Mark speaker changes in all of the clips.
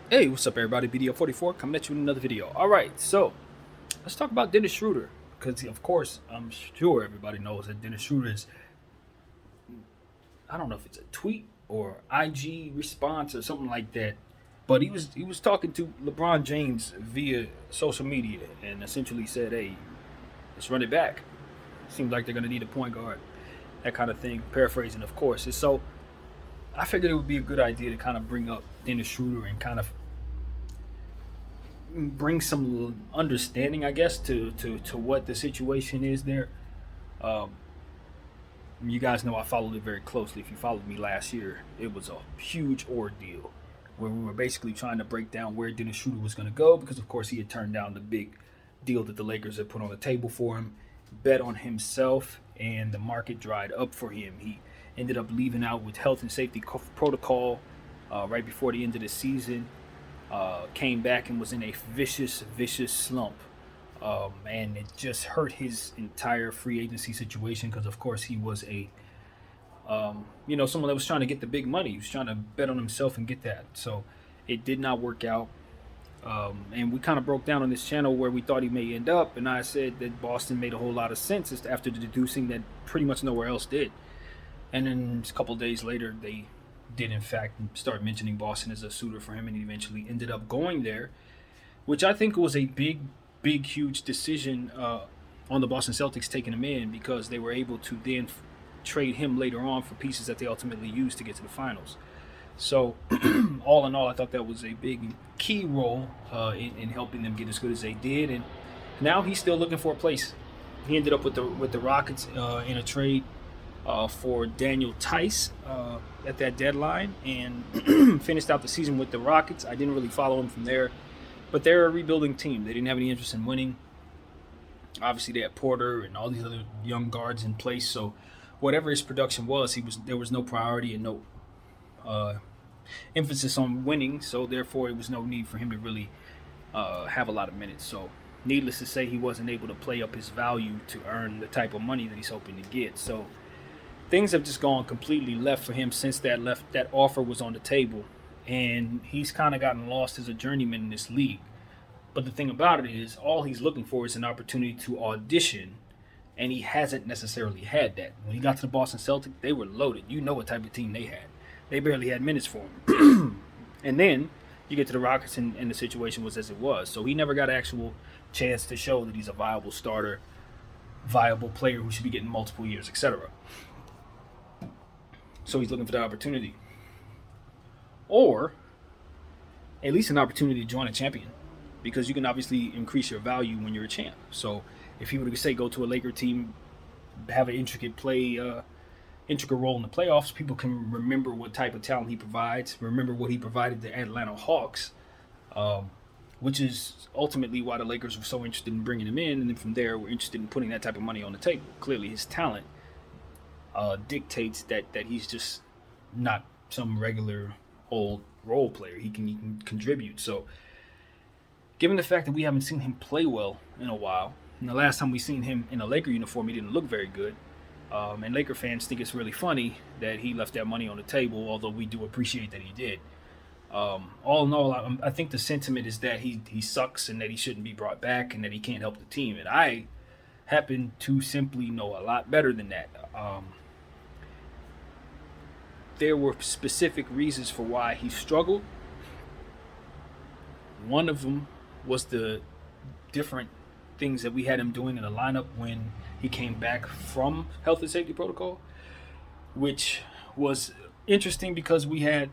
Speaker 1: Hey, what's up, everybody? BDO44 coming at you with another video. All right, so let's talk about Dennis Schroeder because, of course, I'm sure everybody knows that Dennis Schroeder is, I don't know if it's a tweet or IG response or something like that, but he was talking to LeBron James via social media and essentially said, "Hey, let's run it back. Seems like they're gonna need a point guard, that kind of thing." Paraphrasing, of course. And so I figured it would be a good idea to kind of bring up Dennis Schroeder and kind of bring some understanding, I guess, to what the situation is there. Um, you guys know I followed it very closely. If you followed me last year, it was a huge ordeal where we were basically trying to break down where Dennis Schroeder was going to go because, of course, he had turned down the big deal that the Lakers had put on the table for him, bet on himself, and the market dried up for him. He ended up leaving out with health and safety protocol right before the end of the season. Came back and was in a vicious slump. And it just hurt his entire free agency situation because, of course, he was someone that was trying to get the big money. He was trying to bet on himself and get that. So it did not work out. And we kind of broke down on this channel where we thought he may end up. And I said that Boston made a whole lot of sense after deducing that pretty much nowhere else did. And then a couple of days later, they did in fact start mentioning Boston as a suitor for him, and he eventually ended up going there, which I think was a huge decision on the Boston Celtics taking him in because they were able to then trade him later on for pieces that they ultimately used to get to the finals. So, all in all, I thought that was a big key role in helping them get as good as they did, and now he's still looking for a place. He ended up with the Rockets in a trade for Daniel Tice at that deadline and finished out the season with the Rockets. I didn't really follow him from there, but they're a rebuilding team. They didn't have any interest in winning. Obviously, they had Porter and all these other young guards in place. So, whatever his production was, there was no priority and no uh, emphasis on winning. So, therefore, it was no need for him to really have a lot of minutes. So, needless to say, he wasn't able to play up his value to earn the type of money that he's hoping to get. So, things have just gone completely left for him since that offer was on the table, and he's kind of gotten lost as a journeyman in this league. But the thing about it is, all he's looking for is an opportunity to audition, and he hasn't necessarily had that. When he got to the Boston Celtics, they were loaded. You know what type of team they had. They barely had minutes for him. And then you get to the Rockets, and the situation was as it was. So he never got an actual chance to show that he's a viable starter, viable player who should be getting multiple years, etc. So he's looking for that opportunity. Or at least an opportunity to join a champion. Because you can obviously increase your value when you're a champ. So if he were to say go to a Laker team, have an intricate role in the playoffs, people can remember what type of talent he provides, remember what he provided the Atlanta Hawks, which is ultimately why the Lakers were so interested in bringing him in. And then from there, we're interested in putting that type of money on the table. Clearly, his talent dictates that he's just not some regular old role player. He can contribute. So, given the fact that we haven't seen him play well in a while, and the last time we seen him in a Laker uniform, he didn't look very good. And Laker fans think it's really funny that he left that money on the table, although we do appreciate that he did. All in all, I think the sentiment is that he sucks and that he shouldn't be brought back and that he can't help the team. And I happen to simply know a lot better than that. There were specific reasons for why he struggled. One of them was the different things that we had him doing in the lineup when he came back from health and safety protocol, which was interesting because we had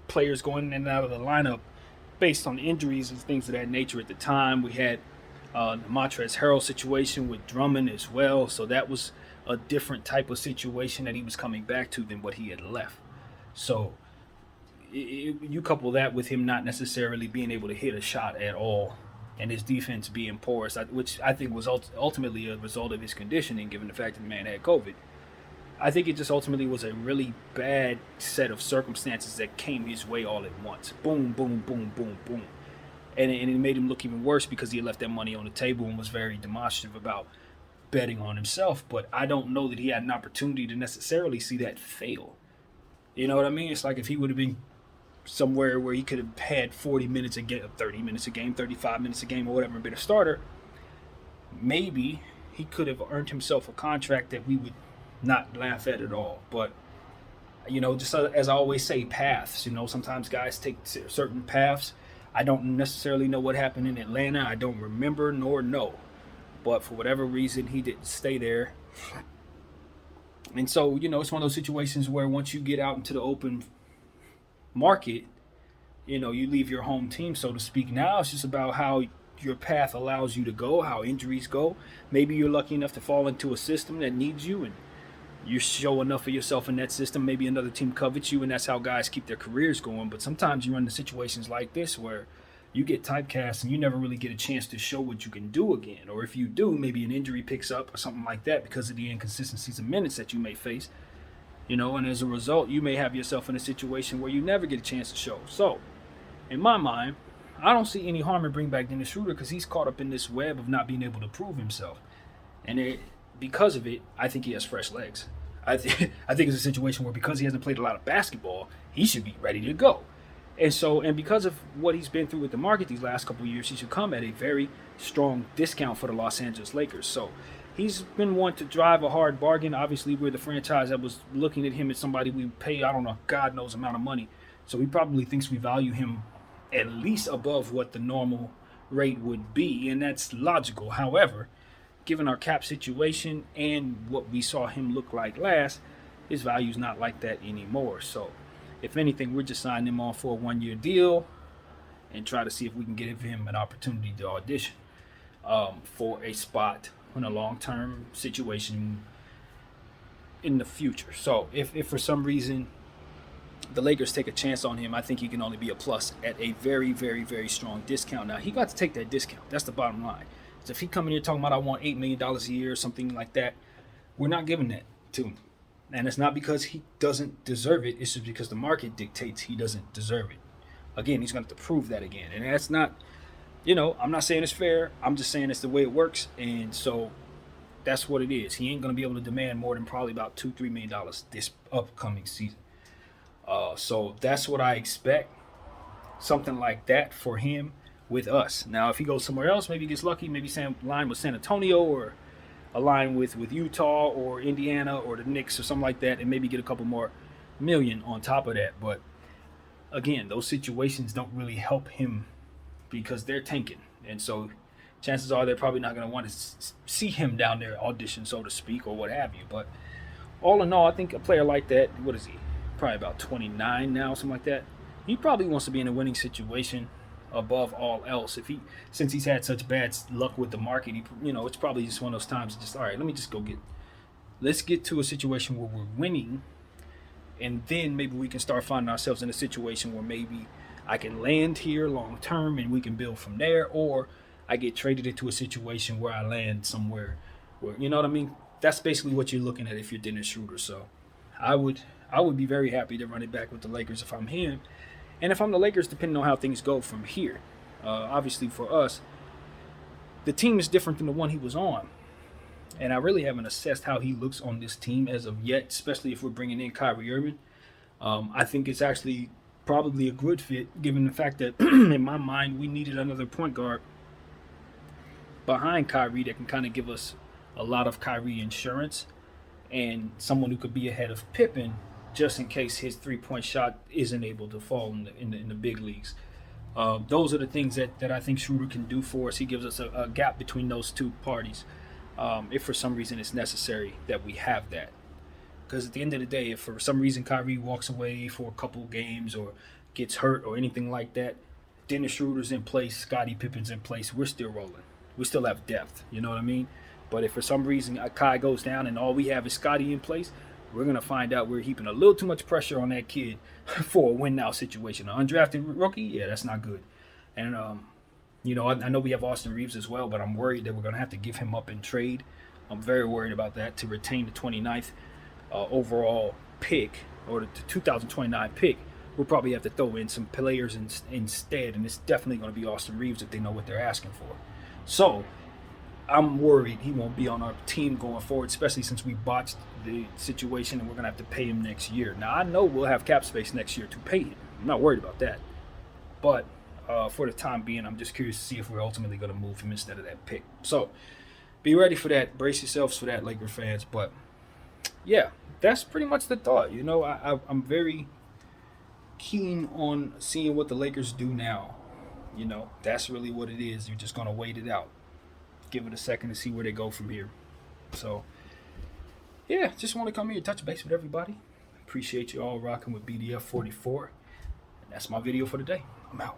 Speaker 1: players going in and out of the lineup based on injuries and things of that nature at the time. We had the Montrezl Harrell situation with Drummond as well, so that was a different type of situation that he was coming back to than what he had left. So you couple that with him not necessarily being able to hit a shot at all, and his defense being porous, which I think was ultimately a result of his conditioning, given the fact that the man had COVID. I think it just ultimately was a really bad set of circumstances that came his way all at once. Boom, boom, boom, boom, boom. And it made him look even worse because he had left that money on the table and was very demonstrative about betting on himself. But I don't know that he had an opportunity to necessarily see that fail. You know what I mean? It's like if he would have been somewhere where he could have had 40 minutes a game, 30 minutes a game, 35 minutes a game, or whatever, and been a starter, maybe he could have earned himself a contract that we would not laugh at all. But, just as I always say, paths. Sometimes guys take certain paths. I don't necessarily know what happened in Atlanta. I don't remember nor know. But for whatever reason, he didn't stay there. And so, it's one of those situations where once you get out into the open market, you leave your home team, so to speak. Now it's just about how your path allows you to go, how injuries go. Maybe you're lucky enough to fall into a system that needs you, and you show enough of yourself in that system. Maybe another team covets you, and that's how guys keep their careers going. But sometimes you run into situations like this where you get typecast and you never really get a chance to show what you can do again. Or if you do, maybe an injury picks up or something like that because of the inconsistencies of minutes that you may face. And as a result, you may have yourself in a situation where you never get a chance to show. So, in my mind, I don't see any harm in bringing back Dennis Schröder because he's caught up in this web of not being able to prove himself. And because of it, I think he has fresh legs. I think it's a situation where because he hasn't played a lot of basketball, he should be ready to go. And because of what he's been through with the market these last couple of years, he should come at a very strong discount for the Los Angeles Lakers. So he's been one to drive a hard bargain. Obviously, we're the franchise that was looking at him as somebody we pay, I don't know, God knows amount of money. So he probably thinks we value him at least above what the normal rate would be, and that's logical. However, given our cap situation and what we saw him look like last, his value's not like that anymore. So if anything, we're just signing him on for a 1-year deal and try to see if we can give him an opportunity to audition for a spot in a long-term situation in the future. So if for some reason the Lakers take a chance on him, I think he can only be a plus at a very, very, very strong discount. Now, he got to take that discount. That's the bottom line. So if he come in here talking about I want $8 million a year or something like that, we're not giving that to him. And it's not because he doesn't deserve it. It's just because the market dictates he doesn't deserve it. Again, he's going to have to prove that again. And that's not, I'm not saying it's fair. I'm just saying it's the way it works. And so that's what it is. He ain't going to be able to demand more than probably about $2-3 million this upcoming season. So that's what I expect. Something like that for him with us. Now, if he goes somewhere else, maybe he gets lucky. Maybe line with San Antonio or align with Utah or Indiana or the Knicks or something like that, and maybe get a couple more million on top of that. But again, those situations don't really help him because they're tanking, and so chances are they're probably not going to want to see him down there audition, so to speak, or what have you. But all in all, I think a player like that, what is he? Probably about 29 now, something like that. He probably wants to be in a winning situation above all else. Since he's had such bad luck with the market, it's probably just one of those times. Just all right, let's get to a situation where we're winning, and then maybe we can start finding ourselves in a situation where maybe I can land here long term and we can build from there, or I get traded into a situation where I land somewhere where, you know what I mean? That's basically what you're looking at if you're Dennis Schröder. So I would be very happy to run it back with the Lakers if I'm him. And if I'm the Lakers, depending on how things go from here. Obviously for us, the team is different than the one he was on. And I really haven't assessed how he looks on this team as of yet, especially if we're bringing in Kyrie Irving. I think it's actually probably a good fit, given the fact that, in my mind, we needed another point guard behind Kyrie that can kind of give us a lot of Kyrie insurance and someone who could be ahead of Pippen just in case his three-point shot isn't able to fall in the big leagues. Those are the things that I think Schröder can do for us. He gives us a gap between those two parties if for some reason it's necessary that we have that. Because at the end of the day, if for some reason Kyrie walks away for a couple games or gets hurt or anything like that, Dennis Schroeder's in place, Scottie Pippen's in place, we're still rolling. We still have depth, you know what I mean? But if for some reason Kai goes down and all we have is Scottie in place, we're going to find out we're heaping a little too much pressure on that kid for a win-now situation. An undrafted rookie, yeah, that's not good. And, I know we have Austin Reeves as well, but I'm worried that we're going to have to give him up in trade. I'm very worried about that to retain the 29th overall pick, or the 2029 pick. We'll probably have to throw in some players instead, and it's definitely going to be Austin Reeves if they know what they're asking for. So I'm worried he won't be on our team going forward, especially since we botched the situation and we're going to have to pay him next year. Now, I know we'll have cap space next year to pay him. I'm not worried about that. But for the time being, I'm just curious to see if we're ultimately going to move him instead of that pick. So be ready for that. Brace yourselves for that, Laker fans. But yeah, that's pretty much the thought. You know, I'm very keen on seeing what the Lakers do now. You know, that's really what it is. You're just going to wait it out. Give it a second to see where they go from here. So, yeah, just want to come here and touch base with everybody. Appreciate you all rocking with BDF 44. And that's my video for today. I'm out.